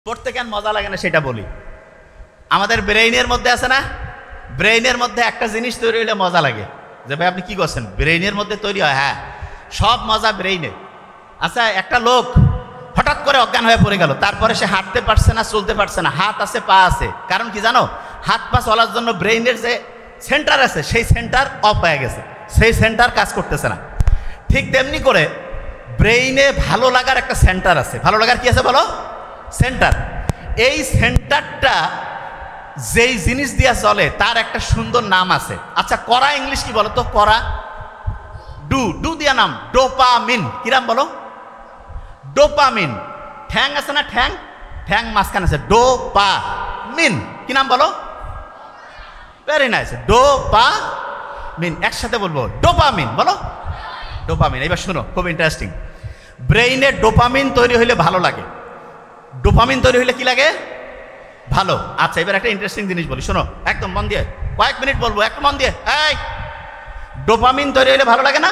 পড়তে কেন মজা লাগে না সেটা বলি। আমাদের ব্রেইনের মধ্যে আছে না, ব্রেইনের মধ্যে একটা জিনিস তৈরি হলে মজা লাগে। যে ভাই আপনি কি করছেন, ব্রেইনের মধ্যে তৈরি হয়? হ্যাঁ, সব মজা ব্রেইনে। আচ্ছা, একটা লোক হঠাৎ করে অজ্ঞান হয়ে পড়ে গেল, তারপরে সে হাঁটতে পারছে না, চলতে পারছে না, হাত আছে পা আছে। কারণ কি জানো? হাত পা চলার জন্য ব্রেইনের যে সেন্টার আছে সেই সেন্টার অফ হয়ে গেছে, সেই সেন্টার কাজ করতেছে না। ঠিক তেমনি করে ব্রেইনে ভালো লাগার একটা সেন্টার আছে। ভালো লাগার কি আছে বলো? সেন্টার। এই সেন্টারটা যেই জিনিস দিয়ে চলে তার একটা সুন্দর নাম আছে। আচ্ছা, করা ইংলিশ কি বলো তো? করা ডু, ডু দিয়া নাম ডোপামিন। কিরাম বলো? ডোপামিন। ঠ্যাং আছে না, ঠ্যাং, ঠ্যাং মাঝখানে আছে ডোপামিন। কি নাম বলো? Very nice, dopamine. একসাথে বলবো ডোপামিন। বলো ডোপামিন। এবার শুনো, খুব ইন্টারেস্টিং। ব্রেইনে ডোপামিন তৈরি হইলে ভালো লাগে। ডোপামিন তৈরি হইলে কি লাগে? ভালো। আচ্ছা, এবার একটা ইন্টারেস্টিং জিনিস বলি, শোনো একদম মন দিয়ে, কয়েক মিনিট বলবো, একটু মন দিয়ে। এই, ডোপামিন তৈরি হইলে ভালো লাগে না?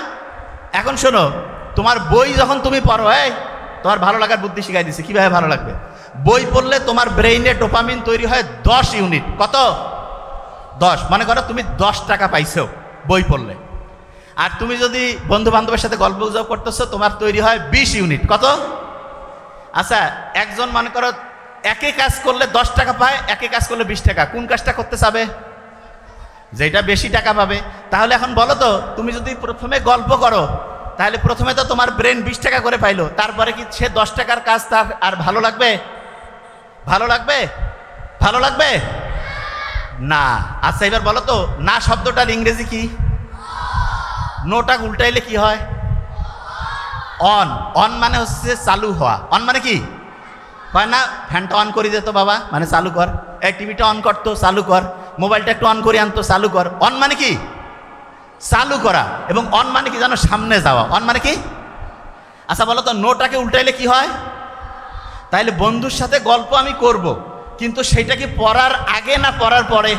এখন শোনো, তোমার বই যখন তুমি পড়ো, এই তোমার ভালো লাগার বুদ্ধি শিখাই দিছি, কিভাবে ভালো লাগবে। বই পড়লে তোমার ব্রেইনে ডোপামিন তৈরি হয় 10 ইউনিট। কত? 10। মনে করো তুমি 10 টাকা পাইছো বই পড়লে, আর তুমি যদি বন্ধু বান্ধবের সাথে গল্প গুজব করতেছো, তোমার তৈরি হয় 20 ইউনিট। কত? আচ্ছা, একজন মনে করো একে কাজ করলে 10 টাকা পায়, একে কাজ করলে 20 টাকা। কোন কাজটা করতে চাবে? যেটা বেশি টাকা পাবে। তাহলে এখন বলো তো, তুমি যদি প্রথমে গল্প করো, তাহলে প্রথমে তো তোমার ব্রেন 20 টাকা করে পাইলো, তারপরে কি সে 10 টাকার কাজ তার আর ভালো লাগবে? ভালো লাগবে? ভালো লাগবে না। আচ্ছা, এবার বলো তো, না শব্দটার ইংরেজি কি? নোটা উল্টাইলে কি হয়? অন। অন মানে হচ্ছে চালু হওয়া। অন মানে কি হয় না? ফ্যানটা অন করে দিত বাবা, মানে চালু কর। এই টিভিটা অন করতো, চালু কর। মোবাইলটা একটু অন করে আনতো, চালু কর। অন মানে কি? চালু করা। এবং অন মানে কি জানো? সামনে যাওয়া। অন মানে কি? আচ্ছা বলো তো, নোটাকে উল্টাইলে কি হয়? তাইলে বন্ধুর সাথে গল্প আমি করব, কিন্তু সেটা কি পড়ার আগে না পড়ার পরে?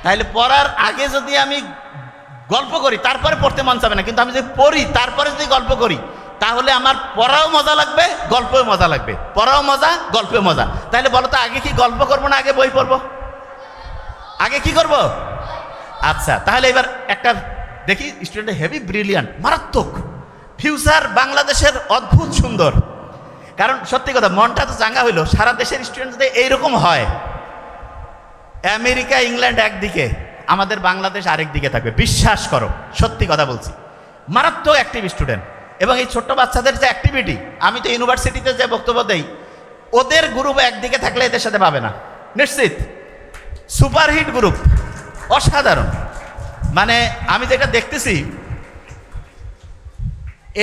তাইলে পড়ার আগে যদি আমি গল্প করি, তারপরে পড়তে মন চাবে না। কিন্তু আমি যদি পড়ি তারপরে যদি গল্প করি, তাহলে আমার পড়াও মজা লাগবে, গল্পও মজা লাগবে। পড়াও মজা, গল্পেও মজা। তাহলে বলো তো, আগে কি গল্প করবো না আগে বই পড়বো? আগে কি করব? আচ্ছা, তাহলে এবার একটা দেখি, স্টুডেন্ট হেভি ব্রিলিয়ান্ট, মারাত্মক ফিউচার বাংলাদেশের অদ্ভুত সুন্দর। কারণ সত্যি কথা, মনটা তো চাঙ্গা হইলো। সারা দেশের স্টুডেন্ট যদি এইরকম হয়, আমেরিকা ইংল্যান্ড একদিকে, আমাদের বাংলাদেশ আরেক দিকে থাকবে। বিশ্বাস করো, সত্যি কথা বলছি। মারাত্মক অ্যাক্টিভ স্টুডেন্ট। এবং এই ছোট্ট বাচ্চাদের যে অ্যাক্টিভিটি, আমি তো ইউনিভার্সিটিতে যে বক্তব্য দেই, ওদের গ্রুপ একদিকে থাকলে এদের সাথে পাবে না, নিশ্চিত। সুপারহিট গ্রুপ, অসাধারণ। মানে আমি যেটা দেখতেছি,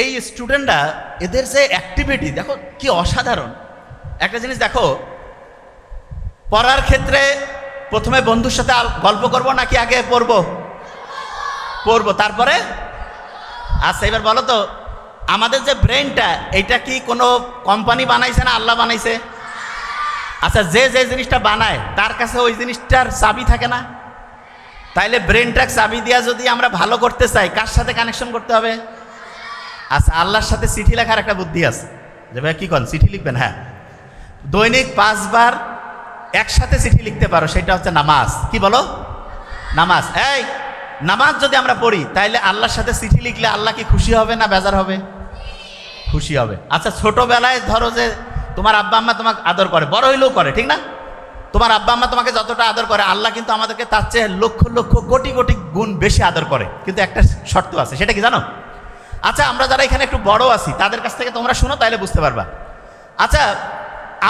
এই স্টুডেন্টরা, এদের যে অ্যাক্টিভিটি দেখো কি অসাধারণ। একটা জিনিস দেখো, পড়ার ক্ষেত্রে প্রথমে বন্ধুর সাথে গল্প করব নাকি আগে পড়বো? পড়বো, তারপরে। আচ্ছা, এবার বলো তো, আমাদের যে ব্রেনটা, এটা কি কোনো কোম্পানি বানাইছে না আল্লাহ বানাইছে? আচ্ছা, যে যে জিনিসটা বানায় তার কাছে ওই জিনিসটার চাবি থাকে না? তাইলে ব্রেনটাকে চাবি দিয়া যদি আমরা ভালো করতে চাই, কার সাথে কানেকশন করতে হবে? আচ্ছা, আল্লাহর সাথে চিঠি লেখার একটা বুদ্ধি আছে। যে ভাই কি করেন, চিঠি লিখবেন? হ্যাঁ, দৈনিক 5 বার একসাথে চিঠি লিখতে পারো, সেটা হচ্ছে নামাজ। কি বলো? নামাজ। এই নামাজ যদি আমরা পড়ি, তাইলে আল্লাহর সাথে চিঠি লিখলে আল্লাহ কি খুশি হবে না বেজার হবে? খুশি হবে। আচ্ছা, ছোটবেলায় ধরো যে তোমার আব্বা আম্মা তোমাকে আদর করে, বড় হইলেও করে, ঠিক না? তোমার আব্বা আম্মা তোমাকে যতটা আদর করে, আল্লাহ কিন্তু আমাদেরকে তার চেয়ে লক্ষ লক্ষ কোটি কোটি গুণ বেশি আদর করে। কিন্তু একটা শর্ত আছে, সেটা কি জানো? আচ্ছা, আমরা যারা এখানে একটু বড় আছি, তাদের কাছ থেকে তোমরা শুনো, তাইলে বুঝতে পারবা। আচ্ছা,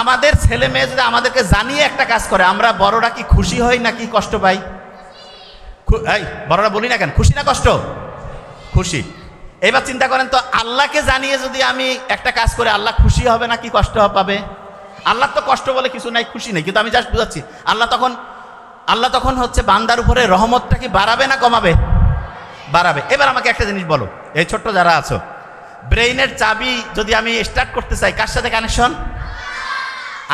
আমাদের ছেলে মেয়ে যদি আমাদেরকে জানিয়ে একটা কাজ করে, আমরা বড়রা কি খুশি হই নাকি কষ্ট পাই? এই বড়রা বলি না কেন, খুশি না কষ্ট? খুশি। এবার চিন্তা করেন তো, আল্লাহকে জানিয়ে যদি আমি একটা কাজ করে, আল্লাহ খুশি হবে নাকি কষ্ট পাবে? আল্লাহ তো কষ্ট বলে কিছু নাই, খুশি নেই। কিন্তু আমি জাস্ট বুঝাচ্ছি, আল্লাহ তখন হচ্ছে বান্দার উপরে রহমতটা কি বাড়াবে না কমাবে? বাড়াবে। এবার আমাকে একটা জিনিস বলো, এই ছোট্ট যারা আছো, ব্রেইনের চাবি যদি আমি স্টার্ট করতে চাই, কার সাথে কানেকশন?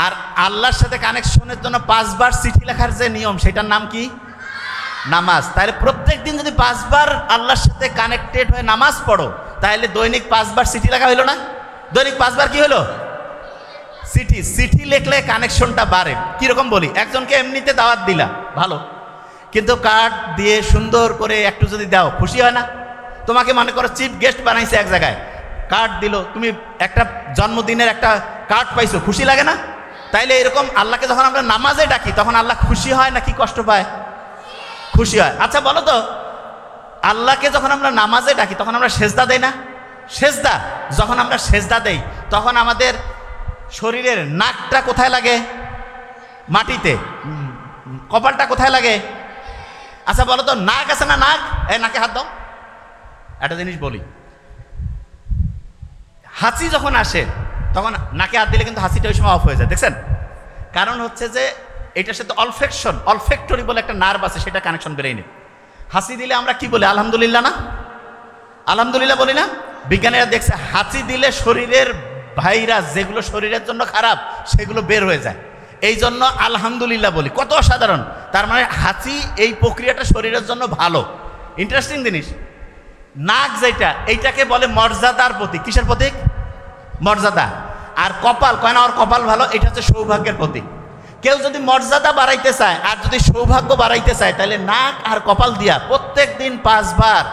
আর আল্লাহর সাথে কানেকশনের জন্য 5 বার চিঠি লেখার যে নিয়ম, সেটার নাম কি? নামাজ। তাহলে প্রত্যেক দিন যদি 5 বার আল্লাহর সাথে কানেক্টেড হয়ে নামাজ পড়ো, তাহলে দৈনিক 5 বার চিঠি লেখা হইলো না? দৈনিক 5 বার কি হলো? চিঠি চিঠি লিখলে কানেকশনটা বাড়ে। কিরকম বলি, একজনকে এমনিতে দাওয়াত দিলা ভালো, কিন্তু কার্ড দিয়ে সুন্দর করে একটু যদি দাও খুশি হয় না? তোমাকে মনে করো চিফ গেস্ট বানাইছে এক জায়গায়, কার্ড দিল, তুমি একটা জন্মদিনের একটা কার্ড পাইছো, খুশি লাগে না? তাইলে এরকম আল্লাহকে যখন আমরা নামাজে ডাকি তখন আল্লাহ খুশি হয় নাকি কষ্ট পায়? খুশি হয়। আচ্ছা বলো তো, আল্লাহকে যখন আমরা নামাজে ডাকি তখন আমরা সেজদা দেই না? সেজদা যখন আমরা সেজদা দেই তখন আমাদের শরীরের নাকটা কোথায় লাগে? মাটিতে। কপালটা কোথায় লাগে? আচ্ছা বলো তো, নাক আছে না? নাক, এই নাকে হাত দাও। একটা জিনিস বলি, হাসি যখন আসে তখন নাকে হাত দিলে কিন্তু হাসিটা ওই সময় অফ হয়ে যায়, দেখছেন? কারণ হচ্ছে যে এটার সাথে অলফেক্টরি বলে একটা নার্ভ আছে, সেটা কানেকশন ব্রেইনে। হাসি দিলে আমরা কি বলি? আলহামদুলিল্লাহ না? আলহামদুলিল্লাহ বলি না? বিজ্ঞানীরা দেখছে হাসি দিলে শরীরের ভাইরাস যেগুলো শরীরের জন্য খারাপ সেগুলো বের হয়ে যায়, এই জন্য আলহামদুলিল্লাহ বলি। কত অসাধারণ! তার মানে হাসি এই প্রক্রিয়াটা শরীরের জন্য ভালো। ইন্টারেস্টিং জিনিস। নাক যেটা, এইটাকে বলে মর্যাদার প্রতীক। কিসের প্রতীক? মর্যাদা। আর কপাল, কয় না ওর কপাল ভালো, এটা হচ্ছে সৌভাগ্যের প্রতীক। কেউ যদি মর্যাদা বাড়াইতে চায় আর যদি সৌভাগ্য বাড়াইতে চায় তাহলে নাক আর কপাল দিয়া প্রত্যেক দিন 5 বার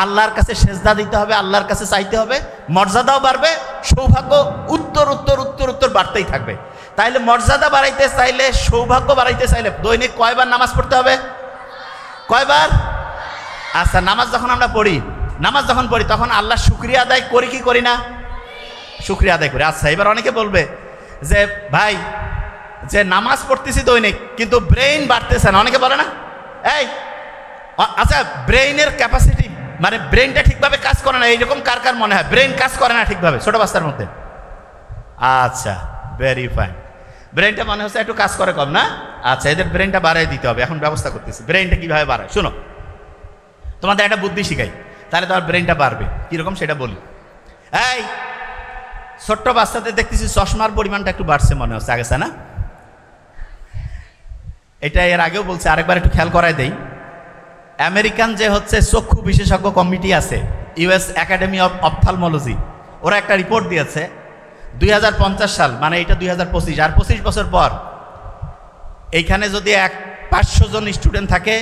আল্লাহর কাছে সেজদা দিতে হবে, আল্লাহর কাছে চাইতে হবে, মর্যাদাও বাড়বে, সৌভাগ্য উত্তর উত্তর উত্তর উত্তর বাড়তেই থাকবে। তাইলে মর্যাদা বাড়াইতে চাইলে, সৌভাগ্য বাড়াইতে চাইলে দৈনিক কয়বার নামাজ পড়তে হবে? কয়বার? আচ্ছা, নামাজ যখন আমরা পড়ি, নামাজ যখন পড়ি তখন আল্লাহ শুকরিয়া আদায় করি কি করি না? শুকরিয়া আদায় করি। আচ্ছা, এবার অনেকে বলবে যে ভাই, যে নামাজ পড়তেছি দৈনিক কিন্তু ব্রেইন বাড়তেছে না, অনেকে বলে না? এই আচ্ছা, ব্রেইনের ক্যাপাসিটি মানে ব্রেইনটা ঠিকভাবে কাজ করে না, এইরকম কার কার মনে হয় ব্রেইন কাজ করে না ঠিকভাবে ছোট বাচ্চার মধ্যে? আচ্ছা, ভেরি ফাইন। ব্রেইনটা মনে হচ্ছে একটু কাজ করে কম না? আচ্ছা, এদের ব্রেইনটা বাড়াই দিতে হবে, এখন ব্যবস্থা করতেছি। ব্রেইনটা কিভাবে বাড়ায় শুনো, তোমাদের একটা বুদ্ধি শিখাই, তাহলে তোমার ব্রেইনটা বাড়বে। কিরকম সেটা বলি। এই ছোট্ট বাচ্চাদের দেখতেছি চশমার পরিমাণটা একটু বাড়ছে মনে হচ্ছে, আগে না? এটা এর আগেও বলছে, আরেকবার একটু খেয়াল করাই দেই। আমেরিকান যে হচ্ছে চক্ষু বিশেষজ্ঞ কমিটি আছে, ইউএস একাডেমি অফ অপথ্যালমোলজি, ওরা একটা রিপোর্ট দিয়েছে 2050 সাল, মানে এটা 2025, আর 25 বছর পর এইখানে যদি 500 জন স্টুডেন্ট থাকে,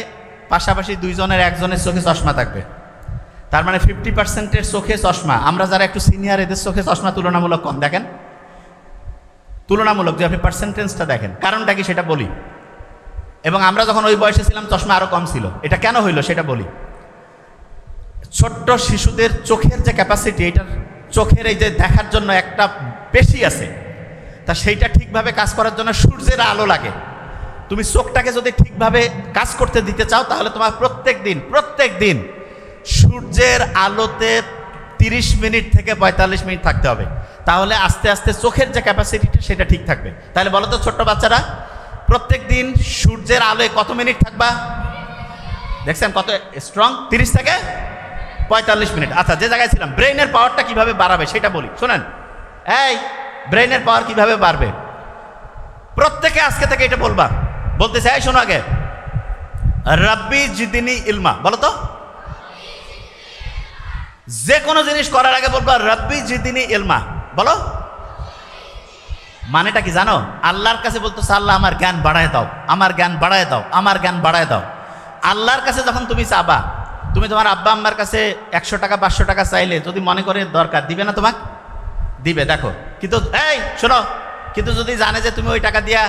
পাশাপাশি 2 জনের 1 জনের চোখে চশমা থাকবে। তার মানে 50%-এর চোখে চশমা। আমরা যারা একটু সিনিয়র, এদের চোখে চশমা তুলনামূলক কম। দেখেন তুলনামূলক, যে আপনি পার্সেন্টেজটা দেখেন, কারণটা কি সেটা বলি। এবং আমরা যখন ওই বয়সে ছিলাম চশমা আরো কম ছিল। এটা কেন হইল সেটা বলি। ছোট্ট শিশুদের চোখের যে ক্যাপাসিটি, এটার চোখের এই যে দেখার জন্য একটা পেশি আছে, তা সেইটা ঠিকভাবে কাজ করার জন্য সূর্যের আলো লাগে। তুমি চোখটাকে যদি ঠিকভাবে কাজ করতে দিতে চাও তাহলে তোমার প্রত্যেক দিন সূর্যের আলোতে 30 মিনিট থেকে 45 মিনিট থাকতে হবে। তাহলে আস্তে আস্তে চোখের যে ক্যাপাসিটিটা সেটা ঠিক থাকবে। তাহলে বলো তো ছোট্ট বাচ্চারা, প্রত্যেক দিন সূর্যের আলোয় কত মিনিট থাকবা? দেখছেন কত স্ট্রং? 30 থেকে 45 মিনিট। আচ্ছা, যে জায়গায় ছিলাম, ব্রেইনের পাওয়ারটা কিভাবে বাড়াবে সেটা বলি, শোনেন। এই ব্রেইনের পাওয়ার কিভাবে বাড়বে, প্রত্যেকে আজকে থেকে এটা বলবা। বলতে চাই, শোনো আগে, রাব্বি জিদিনি ইলমা। বলো তো, যে কোনো জিনিস করার আগে বলবা রাব্বি জিদিনি ইলমা। বলো, মানেটা কি জানো? আল্লাহর কাছে বলতেছে, আল্লাহ আমার জ্ঞান বাড়ায় দাও, আমার জ্ঞান বাড়ায় দাও, আমার জ্ঞান বাড়ায় দাও। আল্লাহর কাছে যখন তুমি চাবা, তুমি তোমার আব্বা আম্মার কাছে 100 টাকা 500 টাকা চাইলে যদি মনে করে দরকার, দিবে না? তোমাকে দিবে। দেখো, কিন্তু এই শোনো, কিন্তু যদি জানে যে তুমি ওই টাকা দিয়া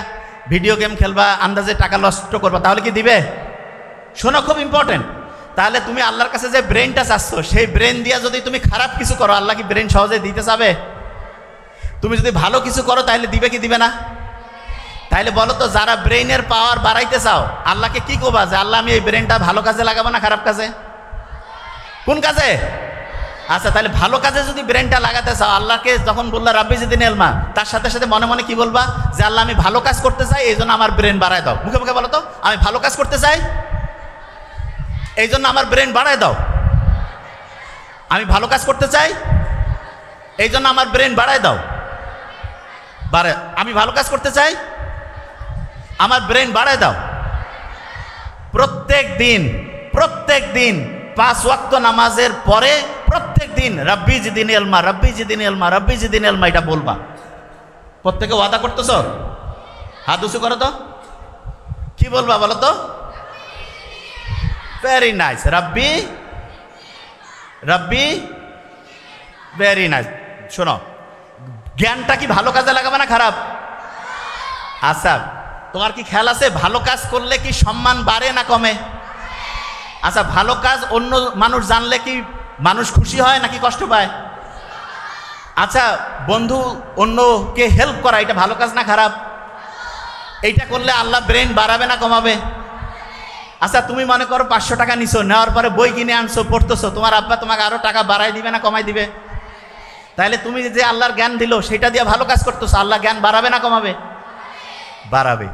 ভিডিও গেম খেলবা, আন্দাজে টাকা নষ্ট করবা, তাহলে কি দিবে? শোনো, খুব ইম্পর্টেন্ট। তাহলে তুমি আল্লাহর কাছে যে ব্রেনটা চাচ্ছ, সেই ব্রেন দিয়া যদি তুমি খারাপ কিছু করো, আল্লাহ কি ব্রেন সহজে দিতে চাবে? তুমি যদি ভালো কিছু করো তাহলে দিবে কি দিবে না? তাইলে বলো তো, যারা ব্রেইনের পাওয়ার বাড়াইতে চাও, আল্লাহকে কি করবা যে আল্লাহ আমি এই ব্রেনটা ভালো কাজে লাগাবো না খারাপ কাজে? কোন কাজে? আচ্ছা, তাহলে ভালো কাজে যদি ব্রেনটা লাগাতে চাও, আল্লাহকে যখন বললা রাব্বি জিদিনি ইলমা, তার সাথে সাথে মনে মনে কি বলবা? যে আল্লাহ আমি ভালো কাজ করতে চাই, এই জন্য আমার ব্রেন বাড়ায় দাও। মুখে মুখে বলো তো, আমি ভালো কাজ করতে চাই, এই জন্য আমার ব্রেন বাড়ায় দাও। আমি ভালো কাজ করতে চাই, এই জন্য আমার ব্রেন বাড়ায় দাও। আমি ভালো কাজ করতে চাই, আমার ব্রেন বাড়ায় দাও। প্রত্যেক দিন 5 ওয়াক্ত নামাজের পরে প্রত্যেক দিন রাব্বি জিদিনি ইলমা, রাব্বি জিদিনি ইলমা, রাব্বি জিদিনি ইলমা, এটা বলবা। প্রত্যেকে ওয়াদা করতেছ? হাত উঁচু করো তো, কি বলবা বলো তো? ভেরি নাইস, রাব্বি রাব্বি, ভেরি নাইস। শোনো, জ্ঞানটা কি ভালো কাজে লাগাবে না খারাপ? আচ্ছা, তোমার কি খেয়াল আছে ভালো কাজ করলে কি সম্মান বাড়ে না কমে? আচ্ছা, ভালো কাজ অন্য মানুষ জানলে কি মানুষ খুশি হয় নাকি কষ্ট পায়? আচ্ছা, বন্ধু অন্যকে হেল্প করা এটা ভালো কাজ না খারাপ? এইটা করলে আল্লাহ ব্রেন বাড়াবে না কমাবে? আচ্ছা, তুমি মনে করো 500 টাকা নিছো, নেওয়ার পরে বই কিনে আনছো, পড়তেছো, তোমার আব্বা তোমাকে আরো টাকা বাড়াই দিবে না কমাই দিবে? তাহলে তুমি যে আল্লাহর জ্ঞান দিল সেটা দিয়ে ভালো কাজ করতেছো, আল্লাহ জ্ঞান বাড়াবে না কমাবে? বাড়াবে।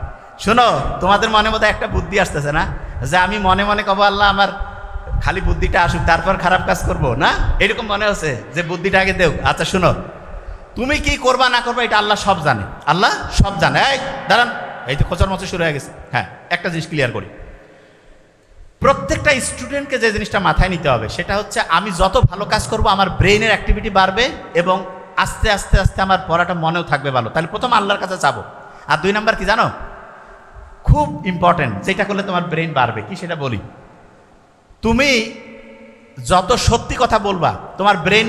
শোনো, তোমাদের মনে মধ্যে একটা বুদ্ধি আসতেছে না যে আমি মনে মনে কব আল্লাহ আমার খালি বুদ্ধিটা আসুক তারপর খারাপ কাজ করব না, এরকম মনে হচ্ছে যে বুদ্ধিটা আগে দেও। আচ্ছা শোনো, তুমি কি করবা না করবা এটা আল্লাহ সব জানে, আল্লাহ সব জানে। এই দাঁড়ান, এই তো খোঁচার মতো শুরু হয়ে গেছে। হ্যাঁ, একটা জিনিস ক্লিয়ার করি, প্রত্যেকটা স্টুডেন্টকে যে জিনিসটা মাথায় নিতে হবে সেটা হচ্ছে আমি যত ভালো কাজ করব আমার ব্রেইনের অ্যাক্টিভিটি বাড়বে এবং আস্তে আস্তে আস্তে আমার পড়াটা মনেও থাকবে ভালো। তাহলে প্রথম আল্লাহর কাছে চাবো। আর 2 নাম্বার কি জানো, খুব ইম্পর্টেন্ট, যেটা করলে তোমার ব্রেইন বাড়বে, কি সেটা বলি। তুমি যত সত্যি কথা বলবা তোমার ব্রেইন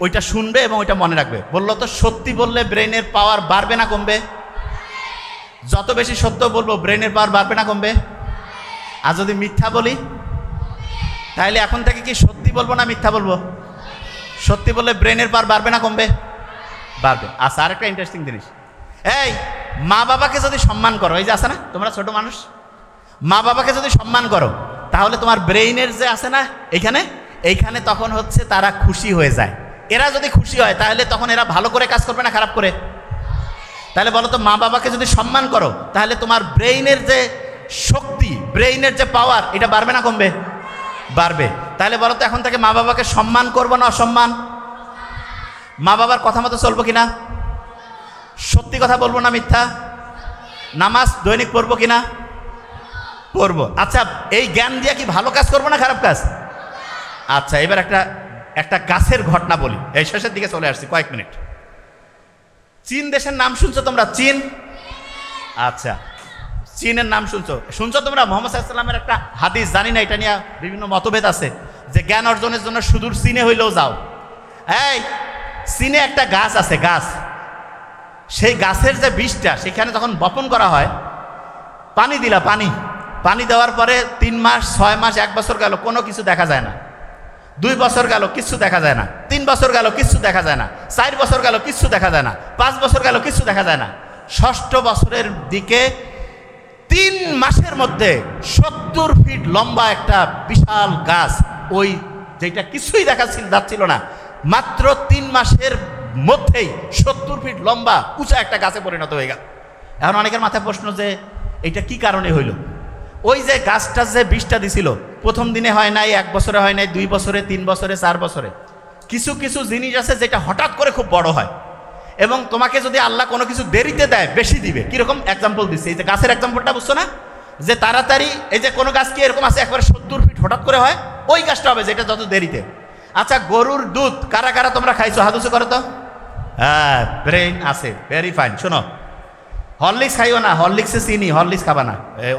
ওইটা শুনবে এবং ওইটা মনে রাখবে। বললো তো সত্যি বললে ব্রেইনের পাওয়ার বাড়বে না কমবে? যত বেশি সত্য বলবো ব্রেইনের পাওয়ার বাড়বে না কমবে? আর যদি মিথ্যা বলি, তাহলে এখন থেকে কি সত্যি বলবো না মিথ্যা বলবো? সত্যি বললে ব্রেইনের পাওয়ার বাড়বে না কমবে? বাড়বে। আচ্ছা, আরেকটা ইন্টারেস্টিং জিনিস, এই মা বাবাকে যদি সম্মান করো, এই যে আছে না তোমরা ছোট মানুষ, মা বাবাকে যদি সম্মান করো তাহলে তোমার ব্রেইনের যে আছে না এইখানে তখন হচ্ছে তারা খুশি হয়ে যায়। এরা যদি খুশি হয় তাহলে তখন এরা ভালো করে কাজ করবে না খারাপ করে? তাহলে বলো তো, মা বাবাকে যদি সম্মান করো তাহলে তোমার ব্রেইনের যে শক্তি, ব্রেইনের যে পাওয়ার, এটা বাড়বে না কমবে? বাড়বে। তাহলে বলো তো এখন থেকে মা বাবাকে সম্মান করবো না অসম্মান? মা বাবার কথা মতো চলবো কিনা? সত্যি কথা বলবো না মিথ্যা? নামাজ দৈনিক পড়বো কিনা? পড়বো। আচ্ছা, এই জ্ঞান দিয়ে কি ভালো কাজ করবো না খারাপ কাজ? আচ্ছা, এবার একটা গাছের ঘটনা বলি, এই শেষের দিকে চলে আসছি, কয়েক মিনিট। চীন দেশের নাম শুনছো তোমরা? চীন। আচ্ছা, চীনের নাম শুনছো তোমরা? মুহাম্মদ সাল্লাল্লাহু আলাইহি ওয়াসাল্লামের একটা হাদিস, জানি না এটা নিয়ে বিভিন্ন মতভেদ আছে, যে জ্ঞান অর্জনের জন্য সুদূর চীনে হইলেও যাও। এই চীনে একটা গাছ আছে, গাছ, সেই গাছের যে বীজটা সেখানে যখন বপন করা হয়, পানি দিলা, পানি দেওয়ার পরে 3 মাস 6 মাস 1 বছর গেল, কোনো কিছু দেখা যায় না। 2 বছর গেল, কিচ্ছু দেখা যায় না। 3 বছর গেল, কিচ্ছু দেখা যায় না। 4 বছর গেল, কিচ্ছু দেখা যায় না। 5 বছর গেল, কিচ্ছু দেখা যায় না। 6ষ্ঠ বছরের দিকে 3 মাসের মধ্যে 70 ফিট লম্বা একটা বিশাল গাছ, ওই যেটা কিছুই দেখা যাচ্ছিল না, মাত্র 3 মাসের মধ্যেই 70 ফিট লম্বা উঁচা একটা গাছে পরিণত হয়ে গেল। এখন অনেকের মাথায় প্রশ্ন যে এটা কি কারণে হইল? ওই যে গাছটা যে বীজটা দিছিল, প্রথম দিনে হয় নাই, 1 বছরে হয় নাই, 2 বছরে, 3 বছরে, 4 বছরে। কিছু কিছু জিনিস আছে যেটা হঠাৎ করে খুব বড় হয়, এবং তোমাকে যদি আল্লাহ কোনো কিছু দেরিতে দেয় বেশি দিবে। কিরকম এক্সাম্পল দিচ্ছে, এই যে গাছের এক্সাম্পলটা বুঝছো না, যে তাড়াতাড়ি, এই যে কোনো গাছ কি এরকম আছে একবারে 70 ফিট হঠাৎ করে হয়, ওই গাছটা হবে যেটা যত দেরিতে। আচ্ছা, গরুর দুধ কারা কারা তোমরা খাইছো? হাত উঁচু করো তো। হ্যাঁ, ব্রেইন আছে, ভেরি ফাইন। শোনো, হরলিক্স খাইও না, হরলিক্সে চিনি, হরলিক্স খাবা না।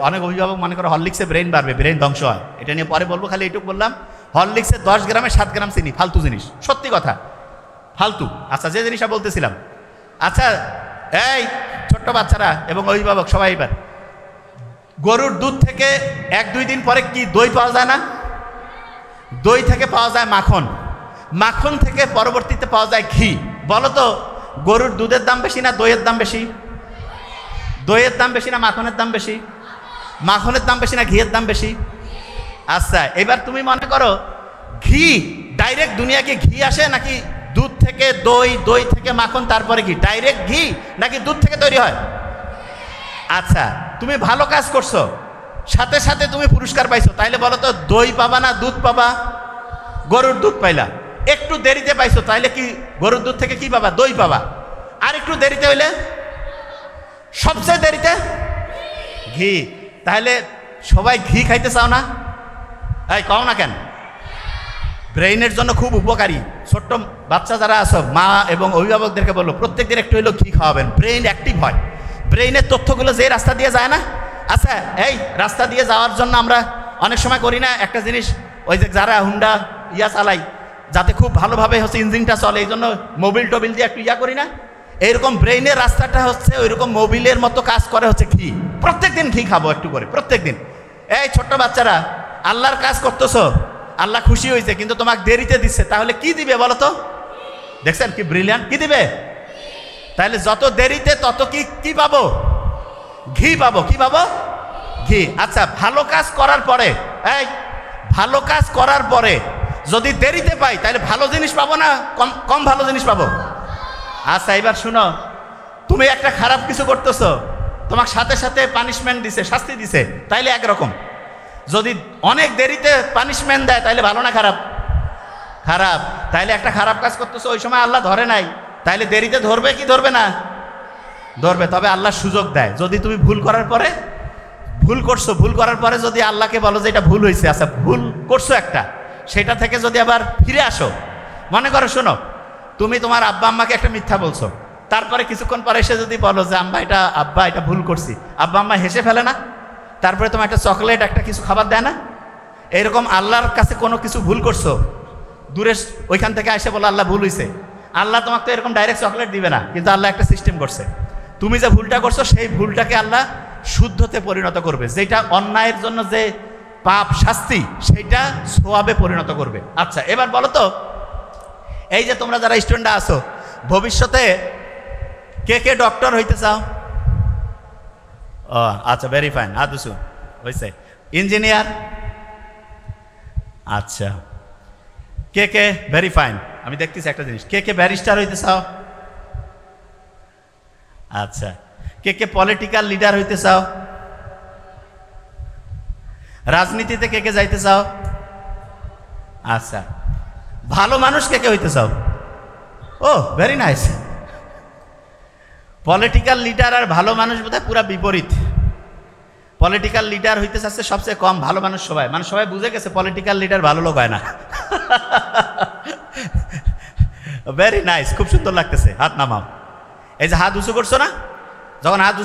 অনেক অভিভাবক মনে করে হরলিক্সে ব্রেইন বাড়বে, ব্রেইন ধ্বংস হয়। এটা নিয়ে পরে বলবো, খালি এইটুকু বললাম, হরলিক্সে 10 গ্রামে 7 গ্রাম চিনি, ফালতু জিনিস, সত্যি কথা, ফালতু। আচ্ছা, যে জিনিসটা বলতেছিলাম, আচ্ছা এই ছোট্ট বাচ্চারা এবং অভিভাবক সবাই, এবার গরুর দুধ থেকে 1-2 দিন পরে কি দই পাওয়া যায় না? দই থেকে পাওয়া যায় মাখন, মাখন থেকে পরবর্তীতে পাওয়া যায় ঘি। বলো তো, গরুর দুধের দাম বেশি না দইয়ের দাম বেশি? দইয়ের দাম বেশি না মাখনের দাম বেশি? মাখনের দাম বেশি না ঘিয়ের দাম বেশি? আচ্ছা, এবার তুমি মনে করো ঘি ডাইরেক্ট দুনিয়াকে ঘি আসে নাকি দুধ থেকে দই, দই থেকে মাখন, তারপরে ঘি? ডাইরেক্ট ঘি নাকি দুধ থেকে তৈরি হয়? আচ্ছা, তুমি ভালো কাজ করছো, সাথে সাথে তুমি পুরস্কার পাইছো, তাইলে বলো তো দই পাবা না দুধ পাবা? গরুর দুধ পাইলা, একটু দেরিতে পাইছো, তাইলে কি গরুর দুধ থেকে কি পাবা? দই পাবা। আর একটু দেরিতে হইলে, সবচেয়ে দেরিতে ঘি। তাহলে সবাই ঘি খাইতে চাও না? এই কও না কেন? ব্রেইনের জন্য খুব উপকারী। ছোট্ট বাচ্চা যারা আছো, মা এবং অভিভাবকদেরকে বললো প্রত্যেকদিন একটু হলেও ঘি খাওয়াবেন, ব্রেইন অ্যাক্টিভ হয়। ব্রেইনের তথ্যগুলো যে রাস্তা দিয়ে যায় না, আচ্ছা এই রাস্তা দিয়ে যাওয়ার জন্য আমরা অনেক সময় করি না একটা জিনিস, ওই যে যারা হুন্ডা চালাই যাতে খুব ভালোভাবে হচ্ছে ইঞ্জিনটা চলে, এই জন্য মোবিল টোবিল দিয়ে একটু করি না, এইরকম ব্রেইনের রাস্তাটা হচ্ছে ওইরকম মোবিলের মতো কাজ করে হচ্ছে ঘি। প্রত্যেকদিন ঘি খাবো একটু করে, প্রত্যেকদিন। এই ছোট্ট বাচ্চারা, আল্লাহর কাজ করতেছো, আল্লাহ খুশি হয়েছে কিন্তু তোমাকে দেরিতে দিচ্ছে, তাহলে কি দিবে বলো তো? দেখছেন কি ব্রিলিয়ান্ট, কি দিবে? তাহলে যত দেরিতে তত কি পাবো? ঘি পাবো। কি পাবো? ঘি। আচ্ছা, ভালো কাজ করার পরে, এই ভালো কাজ করার পরে যদি দেরিতে পাই তাহলে ভালো জিনিস পাবো না কম ভালো জিনিস পাবো? আচ্ছা এবার শুনো, তুমি একটা খারাপ কিছু করতেছো, তোমার সাথে সাথে পানিশমেন্ট দিছে, শাস্তি দিছে, তাইলে একরকম। যদি অনেক দেরিতে পানিশমেন্ট দেয় তাহলে ভালো না খারাপ? খারাপ। তাইলে একটা খারাপ কাজ করতেছো, ওই সময় আল্লাহ ধরে নাই, তাইলে দেরিতে ধরবে কি ধরবে না? ধরবে। তবে আল্লাহ সুযোগ দেয়, যদি তুমি ভুল করার পরে, ভুল করছো, ভুল করার পরে যদি আল্লাহকে বলো যে এটা ভুল হয়েছে, আচ্ছা ভুল করছো একটা, সেটা থেকে যদি আবার ফিরে আসো, মনে করো শোনো তুমি তোমার আব্বা আম্মাকে একটা মিথ্যা বলছো, তারপরে কিছুক্ষণ পরে এসে যদি বলো যে আব্বা এটা ভুল করছি, আব্বা আম্মা হেসে ফেলে না? তারপরে তোমার একটা চকলেট একটা কিছু খাবার দেয় না? এইরকম আল্লাহর কাছে কোনো কিছু ভুল করছো, দূরে ওইখান থেকে এসে বলো আল্লাহ ভুল হয়েছে, আল্লাহ তোমাকে তো এরকম ডাইরেক্ট চকলেট দিবে না, কিন্তু আল্লাহ একটা সিস্টেম করছে, তুমি যে ভুলটা করছো সেই ভুলটাকে আল্লাহ শুদ্ধতে পরিণত করবে, যেটা অন্যায়ের জন্য যে পাপ শাস্তি সেইটা সোয়াবে পরিণত করবে। আচ্ছা এবার বলো তো, এই যে তোমরা যারা স্টুডেন্ট আছো, ভবিষ্যতে কে ডক্টর হইতে চাও? ও আচ্ছা, ভেরি ফাইন, আদুসু হয়েছে। ইঞ্জিনিয়ার? আচ্ছা। কে ভেরি ফাইন, আমি দেখতেছি একটা জিনিস, কে ব্যারিস্টার হইতে চাও? আচ্ছা। কে পলিটিক্যাল লিডার হইতে চাও? রাজনীতিতে কে যাইতে চাও? আচ্ছা। ভালো মানুষ কে হইতে চাও? ও ভেরি নাইস। পলিটিক্যাল লিডার আর ভালো মানুষ বোধহয় পুরা বিপরীত। পলিটিক্যাল লিডার হইতে চাচ্ছে সবচেয়ে কম, ভালো মানুষ সবাই, মানে সবাই বুঝে গেছে পলিটিক্যাল লিডার ভালো লোক হয় না। ভেরি নাইস, খুব সুন্দর লাগতেছে। হাত নামাও। এই যে হাত উঁচু করছো না, যখন হাত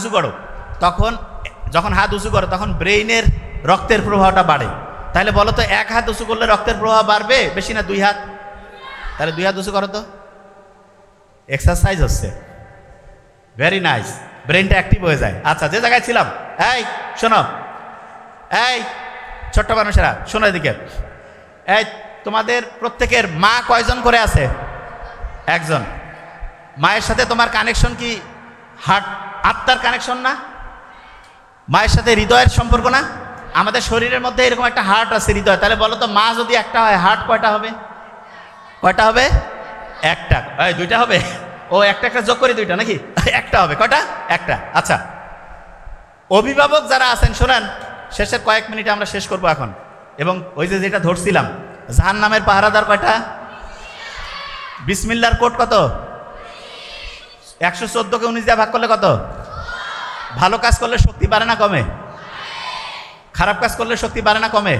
উঁচু করো তখন ব্রেইনের রক্তের প্রবাহটা বাড়ে। তাহলে বলো তো, এক হাত উঁচু করলে রক্তের প্রবাহ বাড়বে বেশি না দুই হাত? তাহলে দুই হাত উঁচু করো তো, এক্সারসাইজ হচ্ছে। ভেরি নাইস, ব্রেইনটা অ্যাক্টিভ হয়ে যায়। আচ্ছা, যে জায়গায় ছিলাম, এই শোনো, এই ছোট্ট মানুষেরা শোনো এদিকে, এই তোমাদের প্রত্যেকের মা কয়জন করে আছে? একজন। মায়ের সাথে তোমার কানেকশন কি হার্ট, আত্মার কানেকশন না? মায়ের সাথে হৃদয়ের সম্পর্ক না? আমাদের শরীরের মধ্যে এরকম একটা হার্ট আছে, হৃদয়। তাহলে বলো তো, মা যদি একটা হয়, হার্ট কয়টা হবে? কয়টা হবে? একটা। এই দুইটা হবে? ও একটা যোগ করে দুইটা নাকি? একটা হবে। কয়টা? একটা। আচ্ছা, অভিভাবক যারা আছেন শোনেন, শেষের কয়েক মিনিটে আমরা শেষ করবো এখন। এবং ওই যে যেটা ধরছিলাম, জাহান্নামের পাহারাদার কয়টা? বিসমিল্লাহর কোড কত? 114কে 19 দিয়ে ভাগ করলে কত? ভালো কাজ করলে শক্তি বাড়ে না কমে? খারাপ কাজ করলে শক্তি বাড়ে না কমে?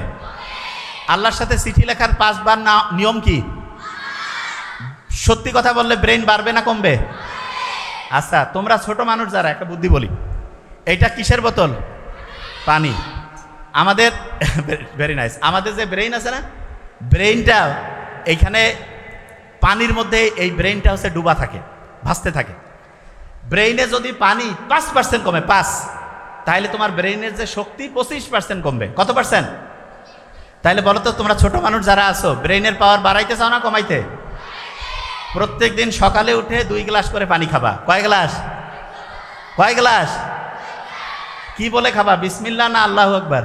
আল্লাহর সাথে চিঠি লেখার 5 বার নিয়ম কি? সত্যি কথা বললে ব্রেন বাড়বে না কমবে? আচ্ছা, তোমরা ছোট মানুষ যারা, একটা বুদ্ধি বলি, এইটা কিসের বোতল? পানি। আমাদের ভেরি নাইস, আমাদের যে ব্রেইন আছে না, ব্রেইনটা এইখানে পানির মধ্যে, এই ব্রেইনটা হচ্ছে ডুবা থাকে, ভাসতে থাকে। ব্রেইনে যদি পানি 5% কমে, 5, তাহলে তোমার ব্রেইনের যে শক্তি 25% কমবে। কত পার্সেন্ট? তাহলে বলো তো, তোমরা ছোট মানুষ যারা আছো, ব্রেইনের পাওয়ার বাড়াইতে চাও না কমাইতে? প্রত্যেক দিন সকালে উঠে 2 গ্লাস করে পানি খাবা। কয় গ্লাস? কয় গ্লাস? কি বলে খাবা? বিসমিল্লাহ না আল্লাহু আকবার?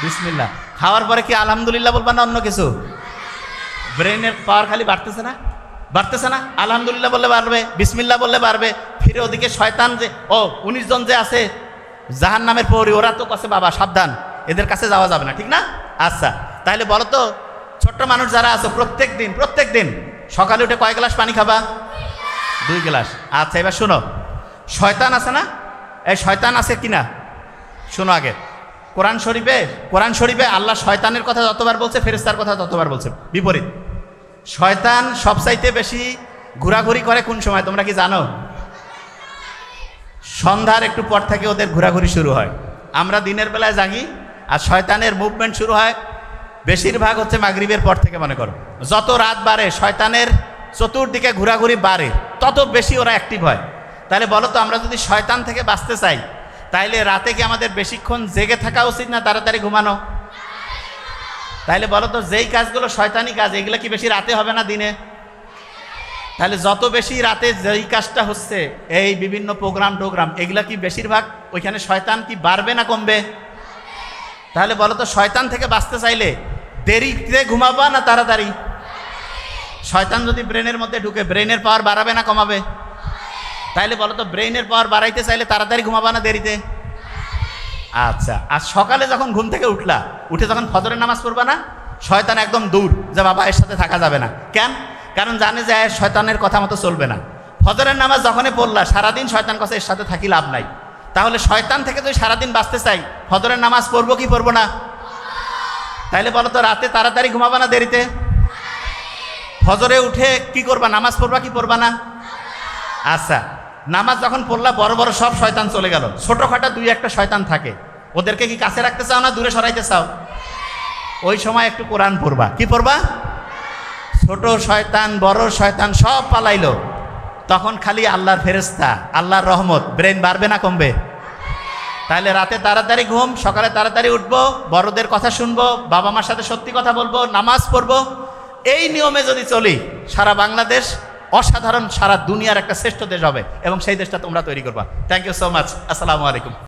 বিসমিল্লাহ। খাওয়ার পরে কি আলহামদুলিল্লাহ বলবা না অন্য কিছু? ব্রেইনের পাওয়ার খালি বাড়তেছে না? বাড়তেছে না? আলহামদুলিল্লাহ বললে বাড়বে, বিসমিল্লাহ বললে বাড়বে। ফিরে ওদিকে শয়তান যে 19 জন যে আছে জাহান্নামের প্রহরী, ওরা তো কাছে বাবা সাবধান, এদের কাছে যাওয়া যাবে না, ঠিক না? আচ্ছা, তাহলে বলো তো, ছোট্ট মানুষ যারা আছে, প্রত্যেক দিন সকালে উঠে কয় গ্লাস পানি খাবা? 2 গ্লাস। আচ্ছা, এবার শোনো, শয়তান আছে না? এই শয়তান আছে কিনা শোনো আগে। কোরআন শরীফে আল্লাহ শয়তানের কথা যতবার বলছে ফেরেশতার কথা ততবার বলছে বিপরীত। শয়তান সবচাইতে বেশি ঘোরাঘুরি করে কোন সময় তোমরা কি জানো? সন্ধ্যার একটু পর থেকে ওদের ঘোরাঘুরি শুরু হয়। আমরা দিনের বেলায় জাগি, আর শয়তানের মুভমেন্ট শুরু হয় বেশিরভাগ হচ্ছে মাগরিবের পর থেকে। মনে করো যত রাত বাড়ে শয়তানের চতুর্দিকে ঘোরাঘুরি বাড়ে, তত বেশি ওরা অ্যাক্টিভ হয়। তাহলে বলো তো, আমরা যদি শয়তান থেকে বাঁচতে চাই তাইলে রাতে কি আমাদের বেশিক্ষণ জেগে থাকা উচিত না তাড়াতাড়ি ঘুমানো? তাইলে বলো তো, যেই কাজগুলো শয়তানি কাজ এগুলো কি বেশি রাতে হবে না দিনে? তাহলে যত বেশি রাতে যেই কাজটা হচ্ছে, এই বিভিন্ন টোগ্রাম এগুলা কি বেশিরভাগ ওইখানে শয়তান কি বাড়বে না কমবে? তাহলে বলো তো, শয়তান থেকে বাঁচতে চাইলে দেরিতে ঘুমাবা না তাড়াতাড়ি? শয়তান যদি ব্রেনের মধ্যে ঢুকে ব্রেনের পাওয়ার বাড়াবে না কমাবে? তাইলে বলো তো, ব্রেনের পাওয়ার বাড়াইতে চাইলে তাড়াতাড়ি ঘুমাবা না দেরিতে? আচ্ছা, আর সকালে যখন ঘুম থেকে উঠে যখন ফজরের নামাজ পড়বা না, শয়তান একদম দূর, যে বাবা এর সাথে থাকা যাবে না। কেন? কারণ জানে যে শয়তানের কথা মতো চলবে না। ফজরের নামাজ যখনই পড়লা, সারাদিন শয়তান কাছে এর সাথে থাকি লাভ নাই। তাহলে শয়তান থেকে যদি সারাদিন বাঁচতে চাই, ফজরের নামাজ পড়বো কি পড়বো না? তাইলে বলো তো, রাতে তাড়াতাড়ি ঘুমাবা না দেরিতে? ফজরে উঠে কি করবা? নামাজ পড়বা কি পড়বা না? আচ্ছা, নামাজ যখন পড়লা, বড় বড় সব শয়তান চলে গেল, ছোটখাটো দুই একটা শয়তান থাকে, ওদেরকে কি কাছে রাখতে চাও না দূরে সরাইতে চাও? ওই সময় একটু কোরআন পড়বা। কি পড়বা? ছোট শয়তান বড় শয়তান সব পালাইলো, তখন খালি আল্লাহর ফেরেশতা, আল্লাহর রহমত, ব্রেন বাড়বে না কমবে? তাহলে রাতে তাড়াতাড়ি ঘুম, সকালে তাড়াতাড়ি উঠবো, বড়দের কথা শুনবো, বাবা মার সাথে সত্যি কথা বলবো, নামাজ পড়বো। এই নিয়মে যদি চলি, সারা বাংলাদেশ অসাধারণ, সারা দুনিয়ার একটা শ্রেষ্ঠ দেশ হবে, এবং সেই দেশটা তোমরা তৈরি করবা। Thank you so much. আসসালামু আলাইকুম।